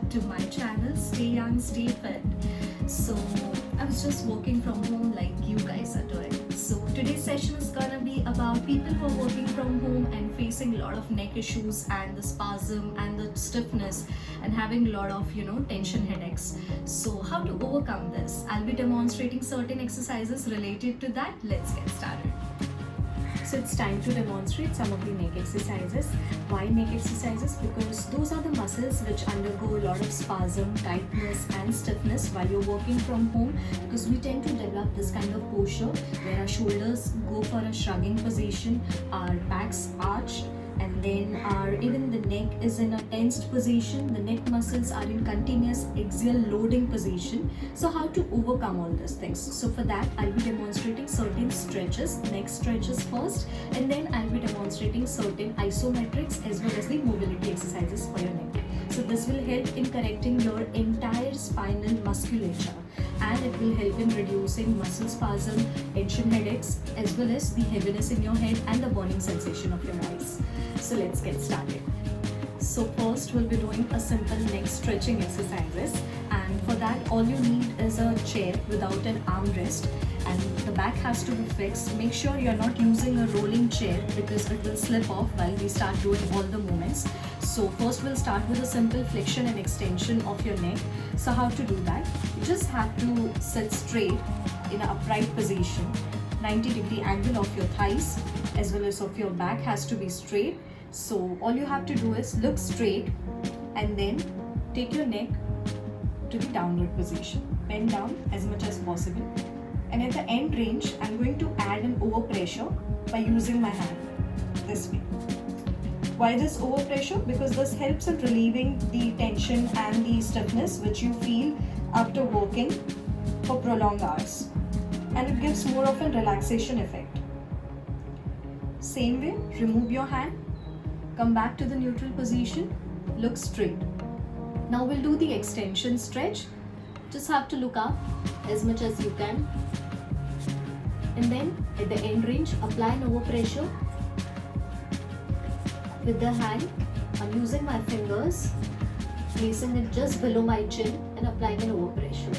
to my channel Stay Young, Stay Fit. So I was just working from home like you guys are doing. So today's session is gonna be about people who are working from home and facing a lot of neck issues and the spasm and the stiffness and having a lot of tension headaches. So how to overcome this? I'll be demonstrating certain exercises related to that. Let's get started. So it's time to demonstrate some of the neck exercises. Why neck exercises? Because those are the muscles which undergo a lot of spasm, tightness and stiffness while you're working from home, because we tend to develop this kind of posture where our shoulders go for a shrugging position, our backs arch, and then even the neck is in a tensed position. The neck muscles are in continuous axial loading position. So how to overcome all these things? So for that, I'll be demonstrating certain stretches, neck stretches first, and then I'll be demonstrating certain isometrics as well as the mobility exercises for your neck. So this will help in correcting your entire spinal musculature, and it will help in reducing muscle spasm, tension headaches, as well as the heaviness in your head and the burning sensation of your eyes. So let's get started. So first we'll be doing a simple neck stretching exercises, and for that all you need is a chair without an armrest, and the back has to be fixed. Make sure you're not using a rolling chair because it will slip off while we start doing all the movements. So first we'll start with a simple flexion and extension of your neck. So how to do that? You just have to sit straight in an upright position. 90-degree angle of your thighs as well as of your back has to be straight. So all you have to do is look straight and then take your neck to the downward position. Bend down as much as possible, and at the end range I'm going to add an overpressure by using my hand this way. Why this overpressure? Because this helps in relieving the tension and the stiffness which you feel after working for prolonged hours, and it gives more of a relaxation effect. Same way, remove your hand, come back to the neutral position, look straight. Now we'll do the extension stretch. Just have to look up as much as you can, and then at the end range apply an overpressure with the hand. I'm using my fingers, placing it just below my chin and applying an overpressure.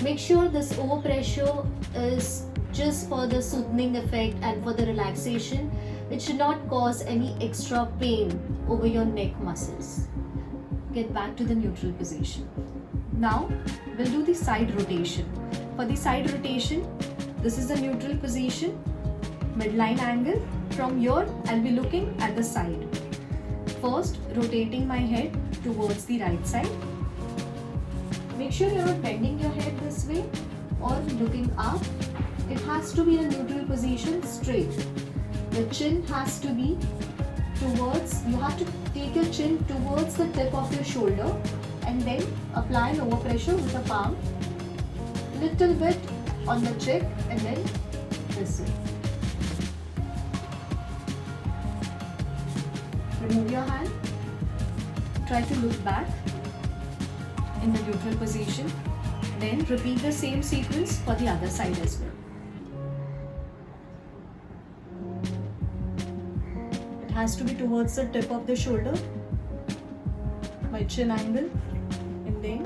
Make sure this overpressure is just for the soothing effect and for the relaxation. It should not cause any extra pain over your neck muscles. Get back to the neutral position. Now we'll do the side rotation. For the side rotation, this is the neutral position, midline angle. From here, I'll be looking at the side. First, rotating my head towards the right side. Make sure you're not bending your head this way or looking up. It has to be in a neutral position, straight. The chin has to be towards, you have to take your chin towards the tip of your shoulder, and then apply an overpressure with the palm, little bit on the cheek, and then this way. Remove your hand, try to look back in the neutral position, then repeat the same sequence for the other side as well. It has to be towards the tip of the shoulder, my chin angle, and then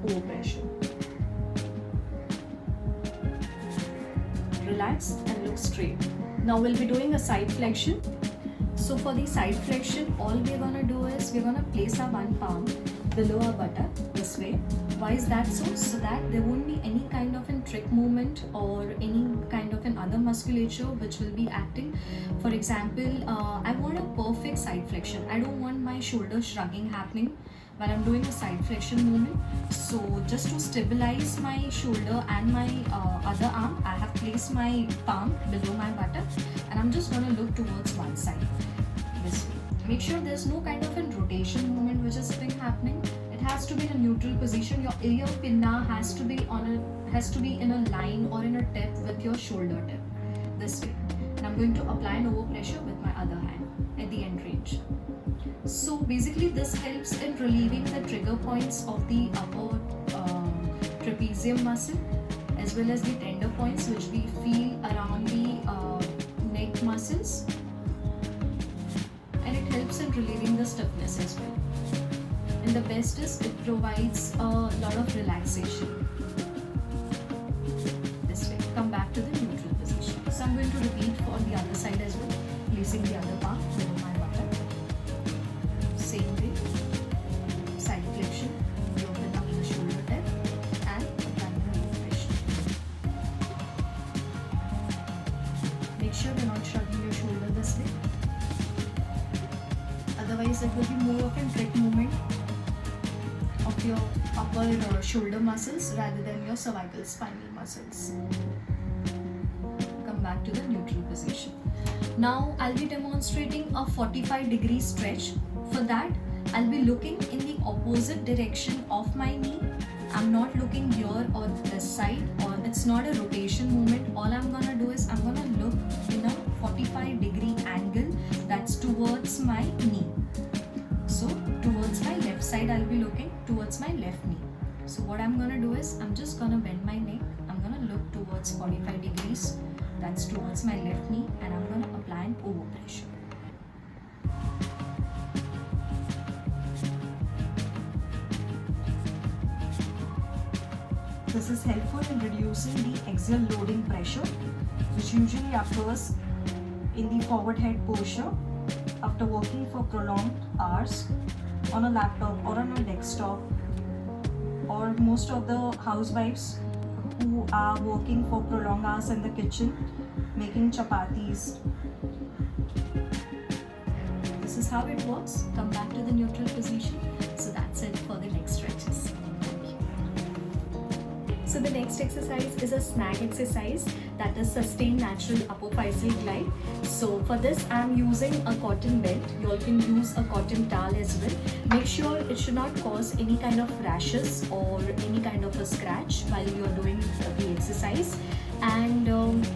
overpressure. Relax and look straight. Now we'll be doing a side flexion. So for the side flexion, all we're gonna do is we're gonna place our one palm below our buttock this way. Why is that so? So that there won't be any kind of a trick movement or any kind of an other musculature which will be acting. For example, I want a perfect side flexion. I don't want my shoulder shrugging happening when I'm doing a side flexion movement. So just to stabilize my shoulder and my other arm, I have placed my palm below my buttock, and I'm just gonna look towards one side this way. Make sure there's no kind of a rotation movement which is happening. It has to be in a neutral position. Your ear pinna has to be in a line or in a tip with your shoulder tip this way. And I'm going to apply an overpressure with my other hand at the end range. So basically this helps in relieving the trigger points of the upper trapezium muscle as well as the tender points which we feel around the neck muscles, and it helps in relieving the stiffness as well. And the best is it provides a lot of relaxation. This way. Come back to the neutral position. So I'm going to repeat for the other side as well. Placing the other palm below my buttock. Same way. Side flexion. You open up the shoulder depth and applying the rotation. Make sure you're not shrugging your shoulder this way. Otherwise, it will be more of a trick movement of your upper shoulder muscles rather than your cervical spinal muscles. Come back to the neutral position. Now, I'll be demonstrating a 45-degree stretch. For that, I'll be looking in the opposite direction of my knee. I'm not looking here or this side, or it's not a rotation movement. All I'm gonna do is I'm gonna look in a 45-degree angle that's towards my knee. So towards my left side, I'll be looking towards my left knee. So what I'm gonna do is I'm just gonna bend my neck. I'm gonna look towards 45 degrees. That's towards my left knee, and I'm gonna apply an overpressure. This is helpful in reducing the axial loading pressure, which usually occurs in the forward head posture after working for prolonged hours on a laptop or on a desktop, or most of the housewives who are working for prolonged hours in the kitchen making chapatis. This is how it works. Come back to the neutral position. So that's it for the next stretches. So the next exercise is a snag exercise, that is sustain natural upper facial glide. So for this I'm using a cotton belt. You all can use a cotton towel as well. Make sure it should not cause any kind of rashes or any kind of a scratch while you are doing the exercise. And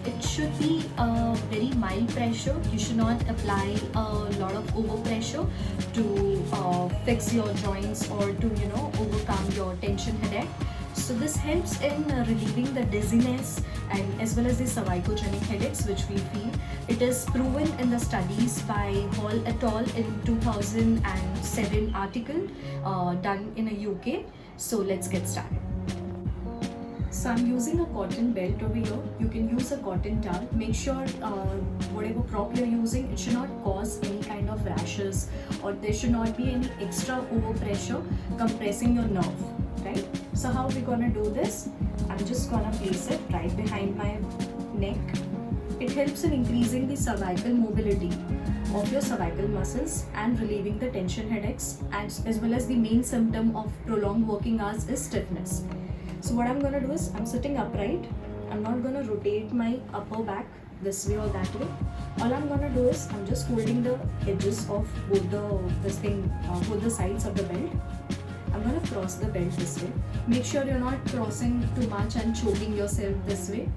it should be a very mild pressure. You should not apply a lot of overpressure to fix your joints or to overcome your tension headache. So this helps in relieving the dizziness and as well as the cervicogenic headaches which we feel. It is proven in the studies by Hall et al. In 2007 article done in a UK. So let's get started. So I'm using a cotton belt over here. You can use a cotton towel. Make sure whatever prop you're using, it should not cause any kind of rashes, or there should not be any extra overpressure compressing your nerve, right? So how we're gonna do this? I'm just gonna place it right behind my neck. It helps in increasing the cervical mobility of your cervical muscles and relieving the tension headaches, and as well as the main symptom of prolonged working hours is stiffness. So what I'm gonna do is I'm sitting upright. I'm not gonna rotate my upper back this way or that way. All I'm gonna do is I'm just holding the edges of both the sides of the belt. I'm gonna cross the belt this way. Make sure you're not crossing too much and choking yourself this way.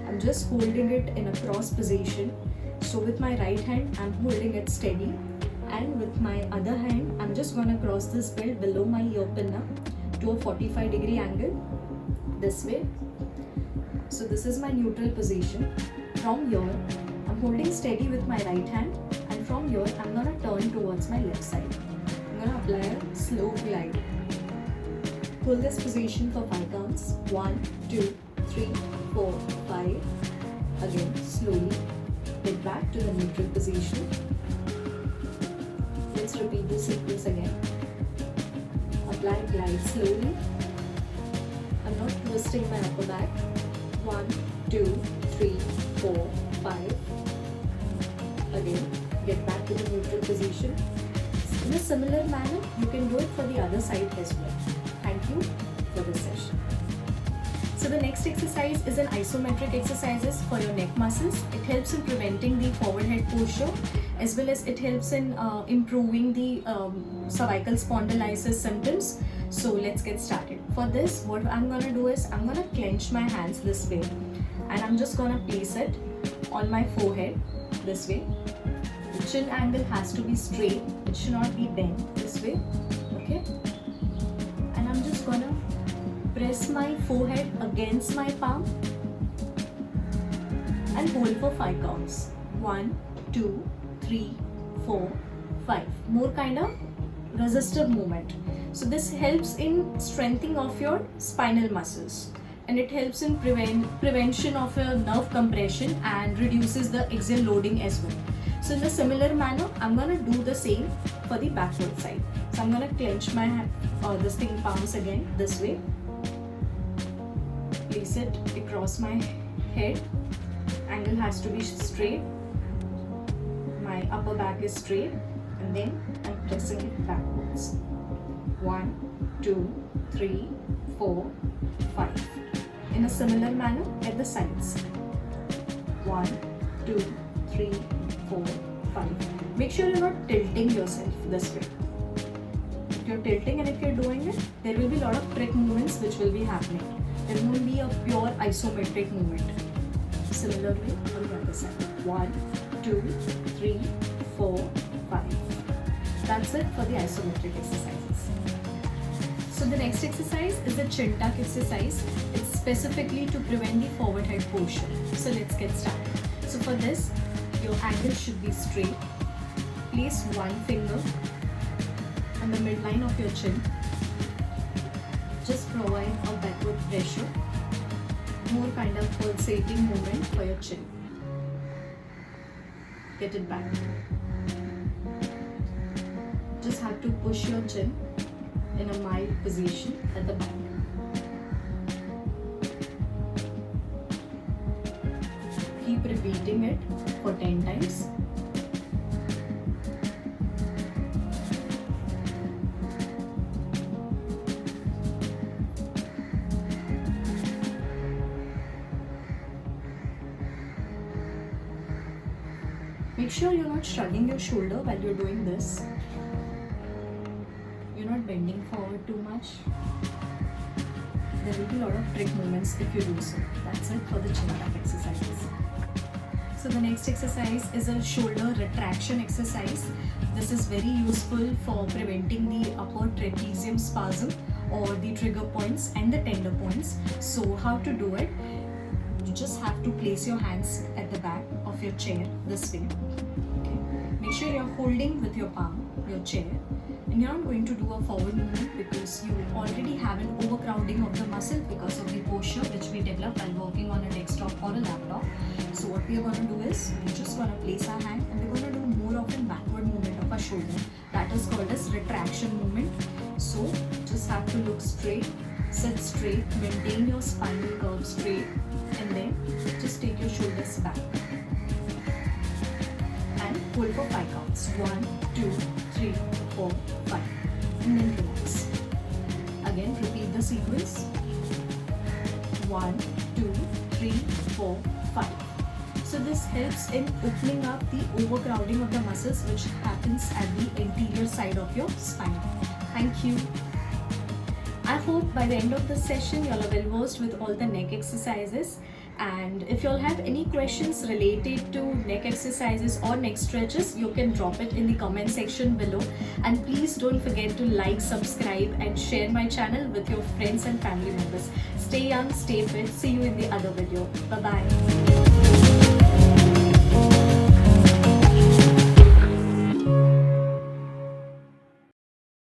I'm just holding it in a cross position. So with my right hand, I'm holding it steady, and with my other hand, I'm just gonna cross this belt below my ear pinna to a 45-degree angle this way. So this is my neutral position. From here, I'm holding steady with my right hand, and from here, I'm gonna turn towards my left side. I'm gonna apply a slow glide. Hold this position for 5 counts. 1, 2, 3, 4, 5. Again, slowly get back to the neutral position. Let's repeat this sequence again. Apply glide slowly. I'm not twisting my upper back. 1, 2, 3, 4, 5. Again, get back to the neutral position. In a similar manner, you can do it for the other side as well. Thank you for this session. So the next exercise is an isometric exercises for your neck muscles. It helps in preventing the forward head posture, as well as it helps in improving the cervical spondylitis symptoms. So let's get started. For this, what I'm gonna do is I'm gonna clench my hands this way, and I'm just gonna place it on my forehead this way. The chin angle has to be straight. It should not be bent this way. Okay. And I'm just gonna press my forehead against my palm and hold for 5 counts. 1, 2, 3, 4, 5. More kind of resistive movement. So this helps in strengthening of your spinal muscles, and it helps in prevention of a nerve compression and reduces the axial loading as well. So in a similar manner, I'm gonna do the same for the backward side. So I'm gonna clench my palms again this way. Place it across my head. Angle has to be straight. My upper back is straight, and then I'm pressing it backwards. 1, 2, 3, 4, 5. In a similar manner at the sides. 1, 2, 3, 4, 5. Make sure you're not tilting yourself this way. If you're tilting and if you're doing it, there will be a lot of trick movements which will be happening. There won't be a pure isometric movement. Similarly on the other side. 1, 2, 3, 4, 5. That's it for the isometric exercises. So the next exercise is the chin tuck exercise. It's specifically to prevent the forward head posture. So let's get started. So for this, your angle should be straight. Place one finger on the midline of your chin. Just provide a backward pressure, more kind of pulsating movement for your chin. Get it back. Just have to push your chin in a mild position at the back. Keep repeating it for 10 times. Make sure you're not shrugging your shoulder while you're doing this. You're not bending forward too much. There will be a lot of trick movements if you do so. That's it for the chin tuck exercises. So the next exercise is a shoulder retraction exercise. This is very useful for preventing the upper trapezium spasm or the trigger points and the tender points. So how to do it? You just have to place your hands at the back of your chair this way. Okay. Make sure you're holding with your palm your chair, and you're not going to do a forward movement because you already have an overcrowding of the muscle because of the posture which we develop while working on a desktop or a laptop. So what we are going to do is we're just going to place our hand and we're going to do more of a backward movement of our shoulder. That is called as retraction movement. So just have to look straight, sit straight, maintain your spinal curve straight, and then just take your shoulders back and hold for 5 counts. 1, 2, 3, 4, 5, and then relax. Again, repeat the sequence. 1, 2, 3, 4, 5. So this helps in opening up the overcrowding of the muscles which happens at the anterior side of your spine. Thank you. I hope by the end of the session you'll are well versed with all the neck exercises, and if you'll have any questions related to neck exercises or neck stretches, you can drop it in the comment section below, and please don't forget to like, subscribe and share my channel with your friends and family members. Stay young, stay fit. See you in the other video. Bye bye.